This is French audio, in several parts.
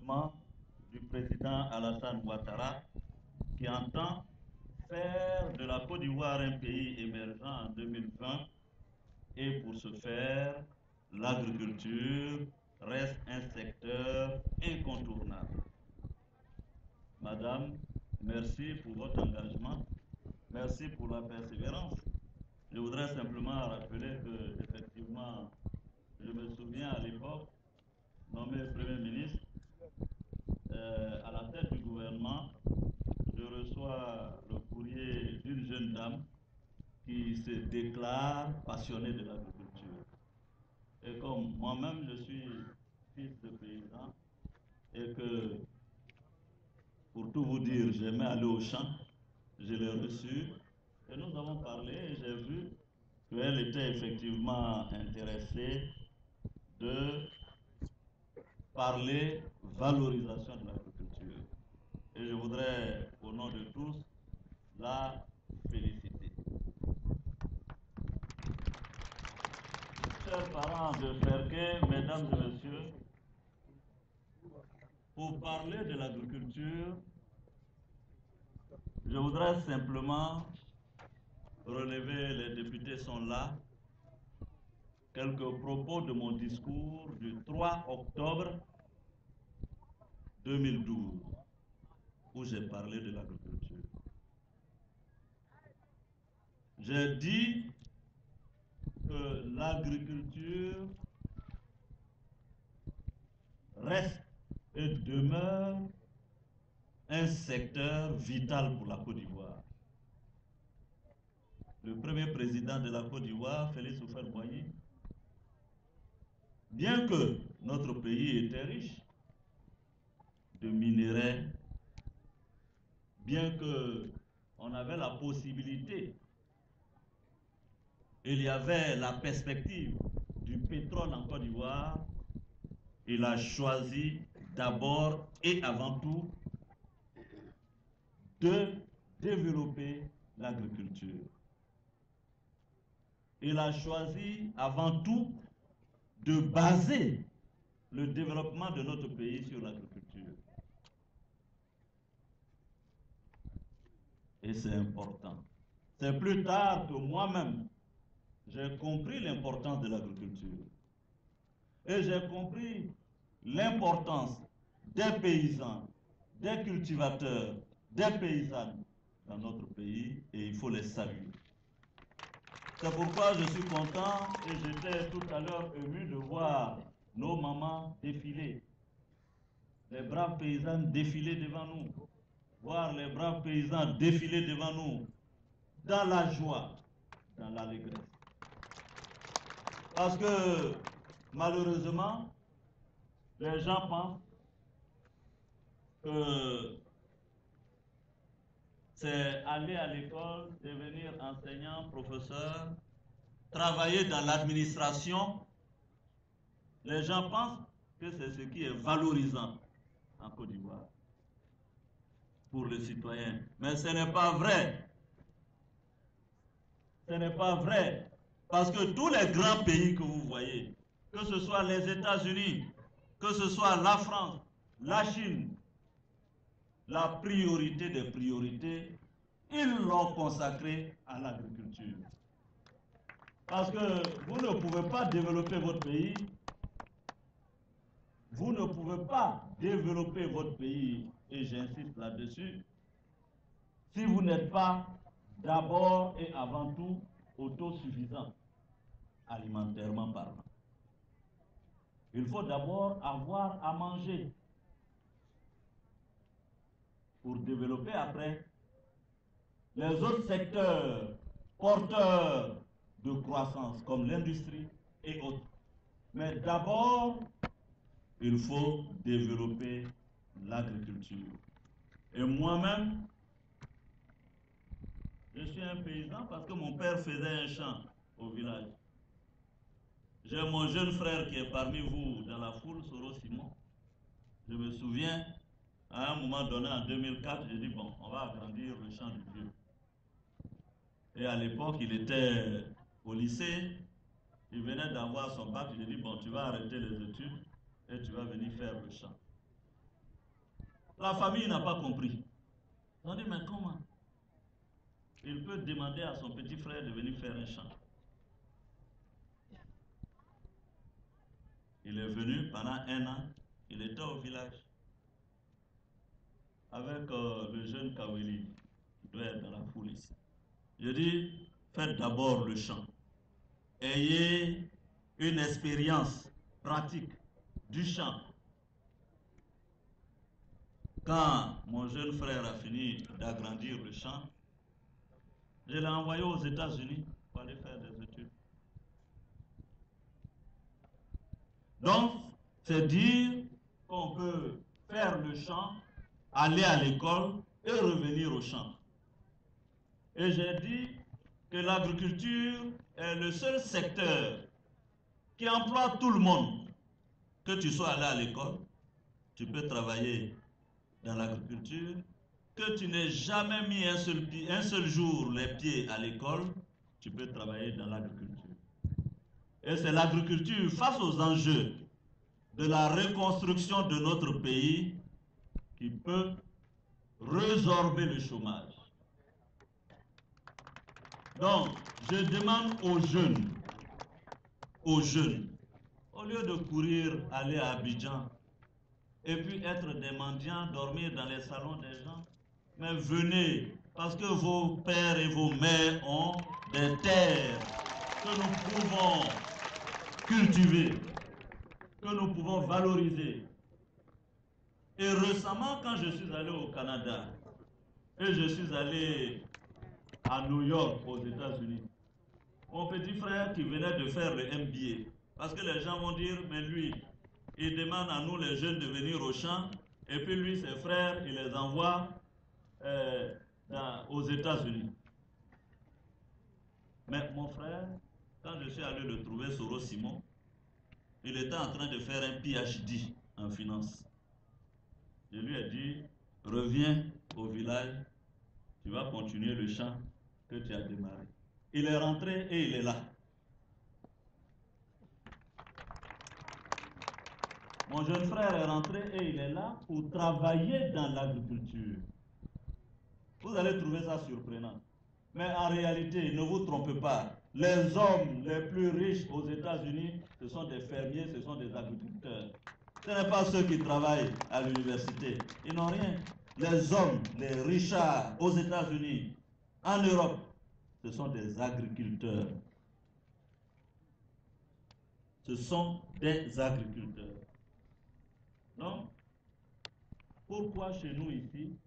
gouvernement du président Alassane Ouattara qui entend faire de la Côte d'Ivoire un pays émergent en 2020 et pour ce faire, l'agriculture reste un secteur incontournable. Madame, merci pour votre engagement, merci pour la persévérance. Je voudrais simplement rappeler que, effectivement, je me souviens à l'époque, nommé Premier ministre, à la tête du gouvernement, je reçois le courrier d'une jeune dame qui se déclare passionnée de l'agriculture. Et comme moi-même je suis fils de paysan et que, pour tout vous dire, j'aimais aller au champ, je l'ai reçue et nous avons parlé et j'ai vu qu'elle était effectivement intéressée de parler valorisation de l'agriculture. Et je voudrais, au nom de tous, la féliciter. Chers parents de Fergué, mesdames et messieurs, pour parler de l'agriculture, je voudrais simplement relever, les députés sont là, quelques propos de mon discours du 3 octobre 2012, où j'ai parlé de l'agriculture. J'ai dit que l'agriculture reste et demeure un secteur vital pour la Côte d'Ivoire. Le premier président de la Côte d'Ivoire, Félix Houphouët-Boigny, bien que notre pays était riche de minerais, bien qu'on avait la possibilité, il y avait la perspective du pétrole en Côte d'Ivoire, il a choisi d'abord et avant tout de développer l'agriculture. Il a choisi avant tout de baser le développement de notre pays sur l'agriculture. Et c'est important. C'est plus tard que moi-même, j'ai compris l'importance de l'agriculture. Et j'ai compris l'importance des paysans, des cultivateurs, des paysannes dans notre pays, et il faut les saluer. C'est pourquoi je suis content et j'étais tout à l'heure ému de voir nos mamans défiler, les braves paysannes défiler devant nous, voir les braves paysans défiler devant nous, dans la joie, dans l'allégresse. Parce que malheureusement, les gens pensent que c'est aller à l'école, devenir enseignant, professeur, travailler dans l'administration. Les gens pensent que c'est ce qui est valorisant en Côte d'Ivoire pour les citoyens. Mais ce n'est pas vrai. Ce n'est pas vrai. Parce que tous les grands pays que vous voyez, que ce soit les États-Unis, que ce soit la France, la Chine, la priorité des priorités, ils l'ont consacrée à l'agriculture. Parce que vous ne pouvez pas développer votre pays, vous ne pouvez pas développer votre pays, et j'insiste là-dessus, si vous n'êtes pas d'abord et avant tout autosuffisant, alimentairement parlant. Il faut d'abord avoir à manger pour développer après les autres secteurs porteurs de croissance comme l'industrie et autres. Mais d'abord, il faut développer l'agriculture. Et moi-même, je suis un paysan parce que mon père faisait un champ au village. J'ai mon jeune frère qui est parmi vous dans la foule, Soro Simon. Je me souviens, à un moment donné, en 2004, j'ai dit, bon, on va agrandir le champ du vieux. Et à l'époque, il était au lycée, il venait d'avoir son bac, j'ai dit, bon, tu vas arrêter les études et tu vas venir faire le champ. La famille n'a pas compris. On dit, mais comment? Il peut demander à son petit frère de venir faire un champ. Il est venu pendant 1 an, il était au village avec le jeune Kaweli, qui doit être dans la foule ici. Je dis, faites d'abord le champ. Ayez une expérience pratique du champ. Quand mon jeune frère a fini d'agrandir le champ, je l'ai envoyé aux États-Unis pour aller faire des études. Donc, c'est dire qu'on peut faire le champ, aller à l'école et revenir au champ. Et j'ai dit que l'agriculture est le seul secteur qui emploie tout le monde. Que tu sois allé à l'école, tu peux travailler dans l'agriculture. Que tu n'aies jamais mis un seul jour les pieds à l'école, tu peux travailler dans l'agriculture. Et c'est l'agriculture face aux enjeux de la reconstruction de notre pays qui peut résorber le chômage. Donc, je demande aux jeunes, au lieu de courir, aller à Abidjan, et puis être des mendiants, dormir dans les salons des gens, mais venez, parce que vos pères et vos mères ont des terres que nous pouvons cultiver, que nous pouvons valoriser. Et récemment, quand je suis allé au Canada, et je suis allé à New York, aux États-Unis, mon petit frère qui venait de faire le MBA, parce que les gens vont dire, mais lui, il demande à nous les jeunes de venir au champ, et puis lui, ses frères, il les envoie aux États-Unis. Mais mon frère, quand je suis allé le trouver, Soro Simon, il était en train de faire un PhD en finance. Je lui ai dit, reviens au village, tu vas continuer le champ que tu as démarré. Il est rentré et il est là. Mon jeune frère est rentré et il est là pour travailler dans l'agriculture. Vous allez trouver ça surprenant. Mais en réalité, ne vous trompez pas. Les hommes les plus riches aux États-Unis, ce sont des fermiers, ce sont des agriculteurs. Ce n'est pas ceux qui travaillent à l'université. Ils n'ont rien. Les hommes, les richards aux États-Unis, en Europe, ce sont des agriculteurs. Ce sont des agriculteurs. Donc, pourquoi chez nous ici,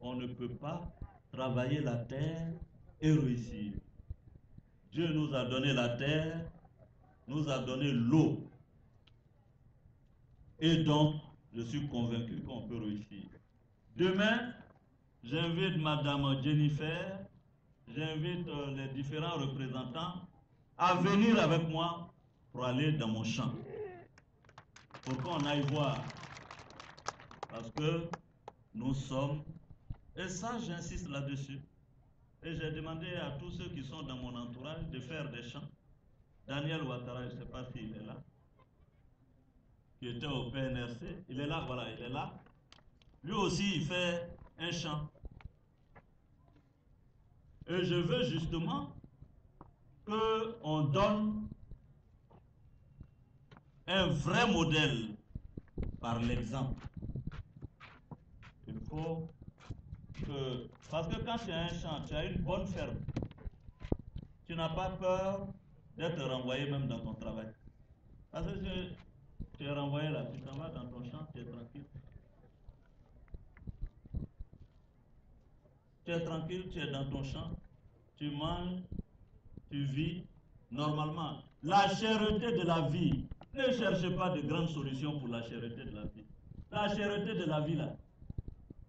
on ne peut pas travailler la terre et réussir? Dieu nous a donné la terre, nous a donné l'eau. Et donc, je suis convaincu qu'on peut réussir. Demain, j'invite Madame Jennifer, j'invite les différents représentants à venir avec moi pour aller dans mon champ. Pour qu'on aille voir. Parce que nous sommes, et ça j'insiste là-dessus, et j'ai demandé à tous ceux qui sont dans mon entourage de faire des champs. Daniel Ouattara, je ne sais pas s'il est là, qui était au PNRC, il est là, voilà, il est là. Lui aussi, il fait un champ. Et je veux justement qu'on donne un vrai modèle par l'exemple. Il faut que, parce que quand tu as un champ, tu as une bonne ferme, tu n'as pas peur d'être renvoyé même dans ton travail. Parce que tu es renvoyé là, tu t'en vas dans ton champ, tu es tranquille. Tu es tranquille, tu es dans ton champ, tu manges, tu vis normalement. La cherté de la vie, ne cherchez pas de grandes solutions pour la cherté de la vie. La cherté de la vie là,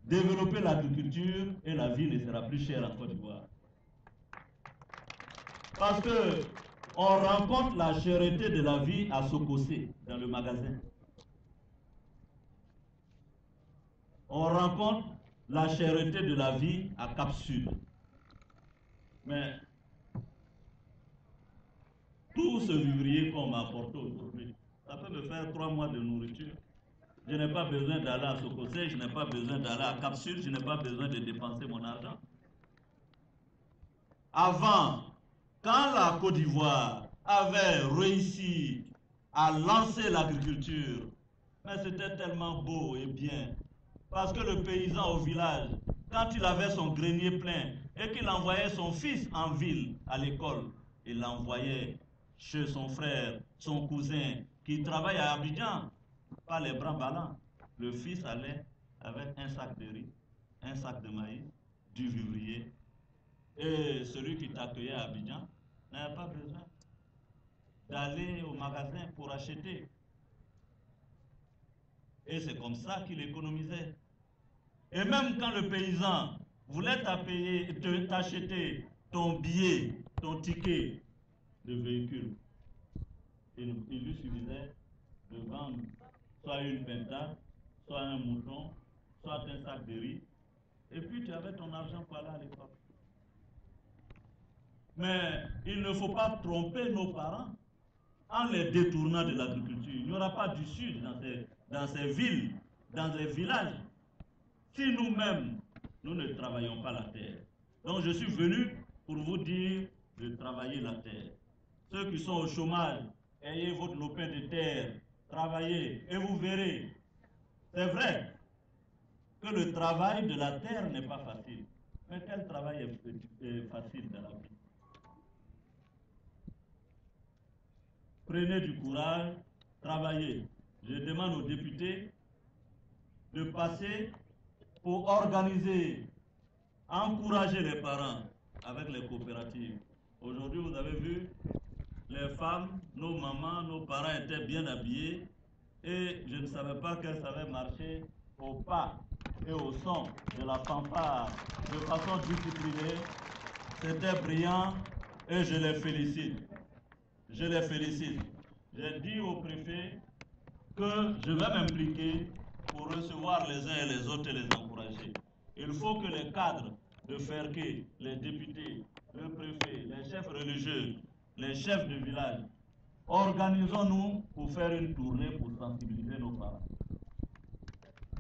développer l'agriculture et la vie ne sera plus chère en Côte d'Ivoire. Parce que on rencontre la cherté de la vie à Sokosé, dans le magasin. On rencontre la cherté de la vie à Cap Sud. Mais tout ce vivrier qu'on m'a apporté aujourd'hui, ça peut me faire 3 mois de nourriture. Je n'ai pas besoin d'aller à Sokosé, je n'ai pas besoin d'aller à Capsule, je n'ai pas besoin de dépenser mon argent. Avant, quand la Côte d'Ivoire avait réussi à lancer l'agriculture, mais c'était tellement beau et bien. Parce que le paysan au village, quand il avait son grenier plein et qu'il envoyait son fils en ville à l'école, il l'envoyait chez son frère, son cousin, qui travaille à Abidjan, pas les bras ballants. Le fils allait avec un sac de riz, un sac de maïs, du vivrier. Et celui qui t'accueillait à Abidjan n'avait pas besoin d'aller au magasin pour acheter. Et c'est comme ça qu'il économisait. Et même quand le paysan voulait t'acheter ton billet, ton ticket de véhicule, il lui suffisait de vendre soit une pintade, soit un mouton, soit un sac de riz, et puis tu avais ton argent pour aller à l'école. Mais il ne faut pas tromper nos parents en les détournant de l'agriculture. Il n'y aura pas du sud dans ces villes, dans les villages, si nous-mêmes, nous ne travaillons pas la terre. Donc je suis venu pour vous dire de travailler la terre. Ceux qui sont au chômage, ayez votre lopin de terre, travaillez et vous verrez. C'est vrai que le travail de la terre n'est pas facile. Mais quel travail est facile dans la vie? Prenez du courage, travaillez. Je demande aux députés de passer pour organiser, encourager les parents avec les coopératives. Aujourd'hui, vous avez vu, les femmes, nos mamans, nos parents étaient bien habillés et je ne savais pas qu'elles savaient marcher au pas et au son de la fanfare de façon disciplinée. C'était brillant et je les félicite. Je les félicite. J'ai dit au préfet que je vais m'impliquer pour recevoir les uns et les autres et les encourager. Il faut que les cadres de Ferké, les députés, le préfet, les chefs religieux, les chefs de village, organisons-nous pour faire une tournée pour sensibiliser nos parents.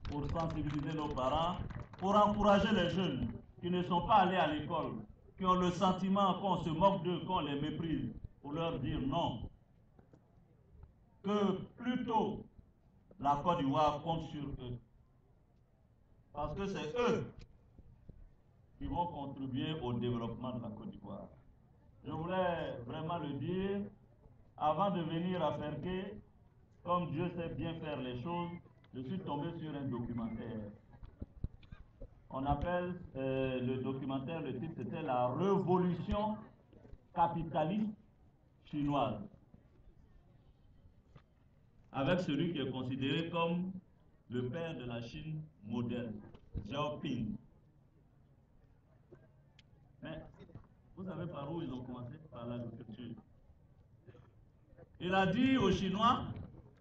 Pour sensibiliser nos parents, pour encourager les jeunes qui ne sont pas allés à l'école, qui ont le sentiment qu'on se moque d'eux, qu'on les méprise, pour leur dire non. Que plutôt la Côte d'Ivoire compte sur eux. Parce que c'est eux qui vont contribuer au développement de la Côte d'Ivoire. Je voulais vraiment le dire, avant de venir à Ferké, comme Dieu sait bien faire les choses, je suis tombé sur un documentaire. On appelle le documentaire, le titre c'était La Révolution capitaliste chinoise. Avec celui qui est considéré comme le père de la Chine moderne, Xiaoping. Mais vous savez par où ils ont commencé? Par l'agriculture. Il a dit aux Chinois,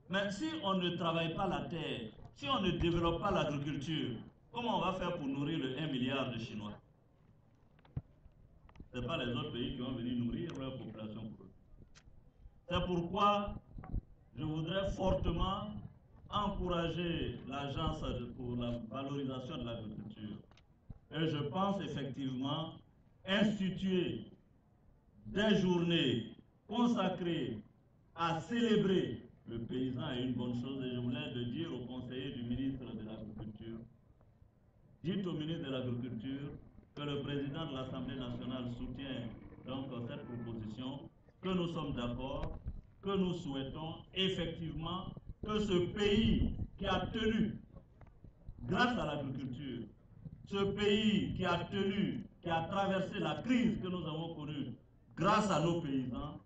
mais si on ne travaille pas la terre, si on ne développe pas l'agriculture, comment on va faire pour nourrir le 1 milliard de Chinois? Ce n'est pas les autres pays qui vont venir nourrir leur population pour eux. C'est pourquoi je voudrais fortement encourager l'agence pour la valorisation de l'agriculture. Et je pense effectivement instituer des journées consacrées à célébrer le paysan est une bonne chose. Et je voulais le dire au conseiller du ministre de l'Agriculture. Dites au ministre de l'Agriculture que le président de l'Assemblée nationale soutient donc cette proposition, que nous sommes d'accord, que nous souhaitons effectivement que ce pays qui a tenu, grâce à l'agriculture, ce pays qui a tenu, qui a traversé la crise que nous avons connue grâce à nos paysans,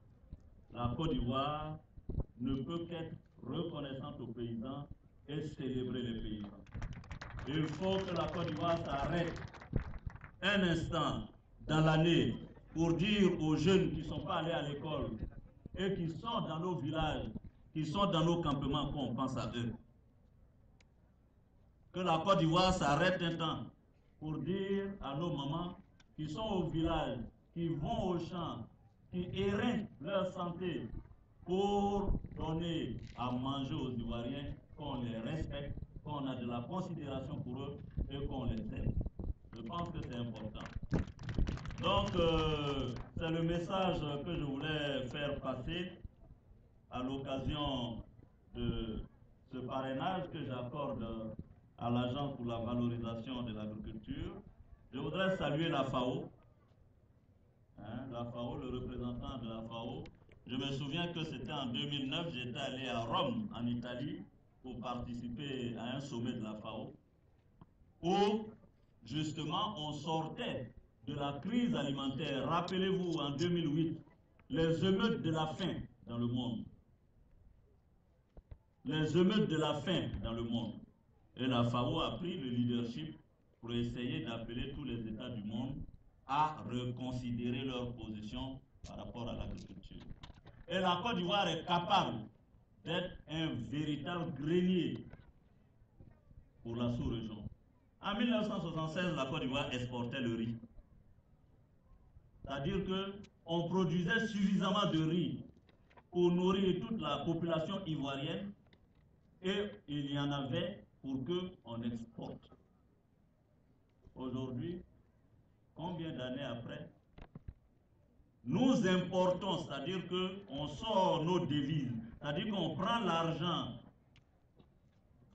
la Côte d'Ivoire ne peut qu'être reconnaissante aux paysans et célébrer les paysans. Il faut que la Côte d'Ivoire s'arrête un instant dans l'année pour dire aux jeunes qui ne sont pas allés à l'école et qui sont dans nos villages, qui sont dans nos campements, qu'on pense à eux. Que la Côte d'Ivoire s'arrête un temps pour dire à nos mamans qui sont au village, qui vont au champ, qui éreintent leur santé pour donner à manger aux Ivoiriens, qu'on les respecte, qu'on a de la considération pour eux et qu'on les aide. Je pense que c'est important. Donc, c'est le message que je voulais faire passer à l'occasion de ce parrainage que j'accorde à l'Agence pour la valorisation de l'agriculture. Je voudrais saluer la FAO, la FAO, le représentant de la FAO. Je me souviens que c'était en 2009, j'étais allé à Rome, en Italie, pour participer à un sommet de la FAO, où justement on sortait de la crise alimentaire. Rappelez-vous, en 2008, les émeutes de la faim dans le monde. Les émeutes de la faim dans le monde. Et la FAO a pris le leadership pour essayer d'appeler tous les États du monde à reconsidérer leur position par rapport à l'agriculture. Et la Côte d'Ivoire est capable d'être un véritable grenier pour la sous-région. En 1976, la Côte d'Ivoire exportait le riz. C'est-à-dire qu'on produisait suffisamment de riz pour nourrir toute la population ivoirienne et il y en avait pour qu'on exporte. Aujourd'hui, combien d'années après, nous importons, c'est-à-dire qu'on sort nos devises, c'est-à-dire qu'on prend l'argent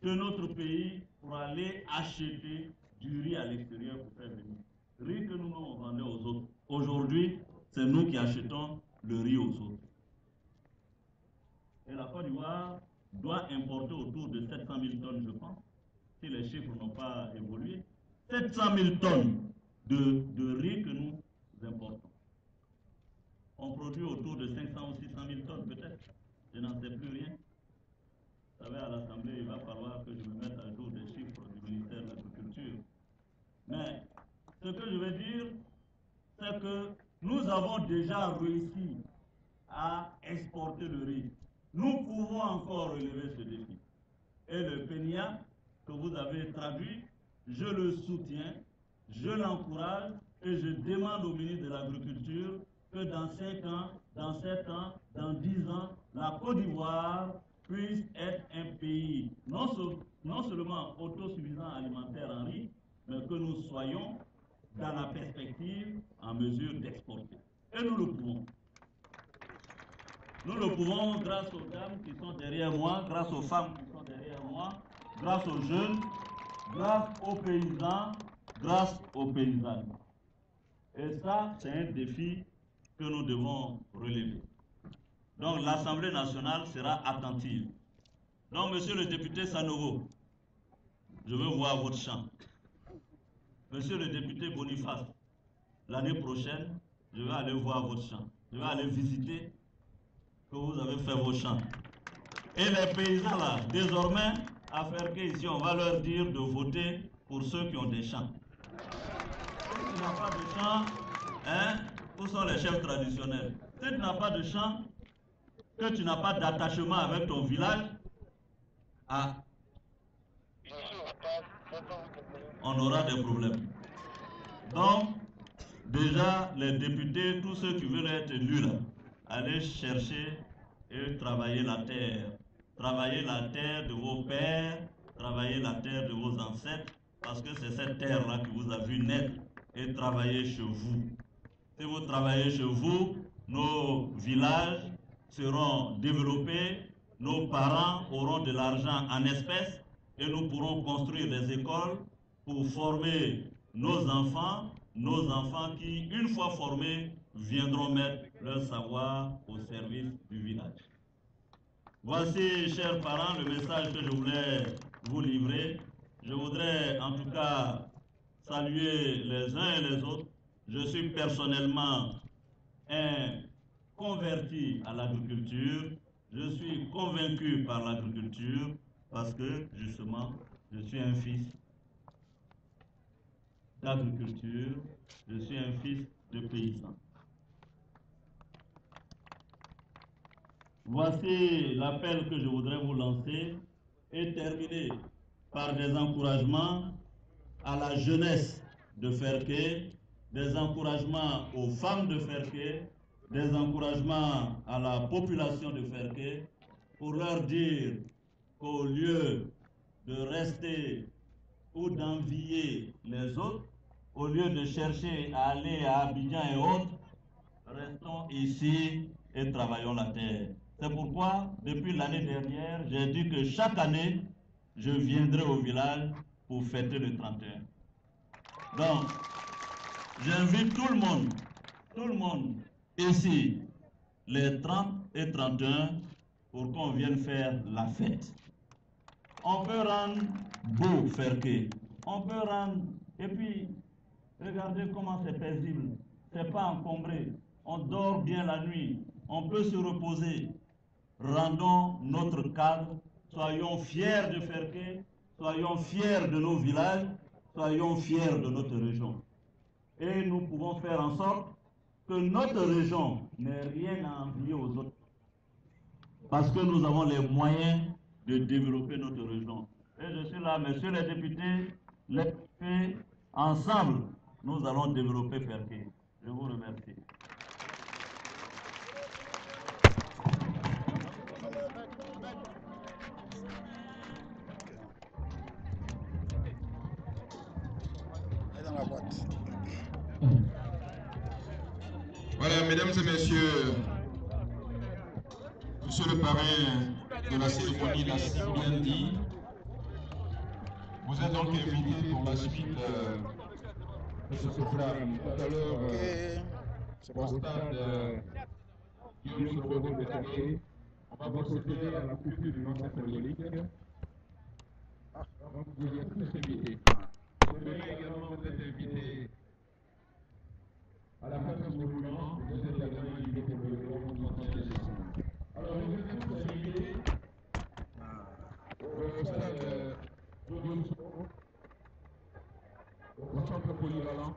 de notre pays pour aller acheter du riz à l'extérieur pour faire venir. Riz que nous vendons aux autres. Aujourd'hui, c'est nous qui achetons le riz aux autres. Et la Côte d'Ivoire doit importer autour de 700 000 tonnes, je pense, si les chiffres n'ont pas évolué. 700 000 tonnes de riz que nous importons. On produit autour de 500 ou 600 000 tonnes peut-être. Je n'en sais plus rien. Vous savez, à l'Assemblée, il va falloir que je me mette à jour des chiffres du ministère de l'Agriculture. Mais ce que je veux dire, c'est que nous avons déjà réussi à exporter le riz. Nous pouvons encore relever ce défi. Et le PNIA que vous avez traduit, je le soutiens, je l'encourage et je demande au ministre de l'Agriculture que dans 5 ans, dans 7 ans, dans 10 ans, la Côte d'Ivoire puisse être un pays non seulement autosuffisant alimentaire en riz, mais que nous soyons dans la perspective en mesure d'exporter. Et nous le pouvons. Nous le pouvons grâce aux dames qui sont derrière moi, grâce aux femmes qui sont derrière moi, grâce aux jeunes, grâce aux paysans, grâce aux paysannes. Et ça, c'est un défi que nous devons relever. Donc l'Assemblée nationale sera attentive. Donc, monsieur le député Sanogo, je veux voir votre champ. Monsieur le député Boniface, l'année prochaine, je vais aller voir votre champ. Je vais aller visiter que vous avez fait vos champs. Et les paysans là, désormais, à Ferké ici, on va leur dire de voter pour ceux qui ont des champs. Si tu n'as pas de champ, où sont les chefs traditionnels? Si tu n'as pas de champ, que tu n'as pas d'attachement avec ton village, on aura des problèmes. Donc, déjà, les députés, tous ceux qui veulent être élus là, allez chercher et travailler la terre. Travailler la terre de vos pères, travailler la terre de vos ancêtres, parce que c'est cette terre-là qui vous a vu naître et travailler chez vous. Si vous travaillez chez vous, nos villages seront développés, nos parents auront de l'argent en espèces et nous pourrons construire des écoles pour former nos enfants qui, une fois formés, viendront mettre leur savoir au service du village. Voici, chers parents, le message que je voulais vous livrer. Je voudrais en tout cas saluer les uns et les autres. Je suis personnellement un converti à l'agriculture. Je suis convaincu par l'agriculture parce que, justement, je suis un fils d'agriculture, je suis un fils de paysan. Voici l'appel que je voudrais vous lancer et terminer par des encouragements à la jeunesse de Ferké, des encouragements aux femmes de Ferké, des encouragements à la population de Ferké pour leur dire qu'au lieu de rester ou d'envier les autres, au lieu de chercher à aller à Abidjan et autres, restons ici et travaillons la terre. C'est pourquoi, depuis l'année dernière, j'ai dit que chaque année, je viendrai au village pour fêter le 31. Donc, j'invite tout le monde ici, les 30 et 31, pour qu'on vienne faire la fête. On peut rendre beau Ferké, on peut rendre, et puis, regardez comment c'est paisible, c'est pas encombré, on dort bien la nuit, on peut se reposer. Rendons notre cadre, soyons fiers de Ferké, soyons fiers de nos villages, soyons fiers de notre région. Et nous pouvons faire en sorte que notre région n'ait rien à envier aux autres. Parce que nous avons les moyens de développer notre région. Et je suis là, messieurs les députés, ensemble, nous allons développer Ferké. Je vous remercie. Voilà, mesdames et messieurs, monsieur le parrain de la cérémonie l'a si bien dit. Vous êtes donc invité pour la suite de ce programme. Tout à l'heure, au stade Guillaume Soro de Ferké, on va procéder à la coupure du vent symbolique. Donc vous êtes tous invités. Demain également, vous êtes invités à la fin de ce mouvement, vous êtes également invités pour le développement de la gestion. Alors, vous êtes tous invités au stade Guillaume Soro, au centre polyvalent.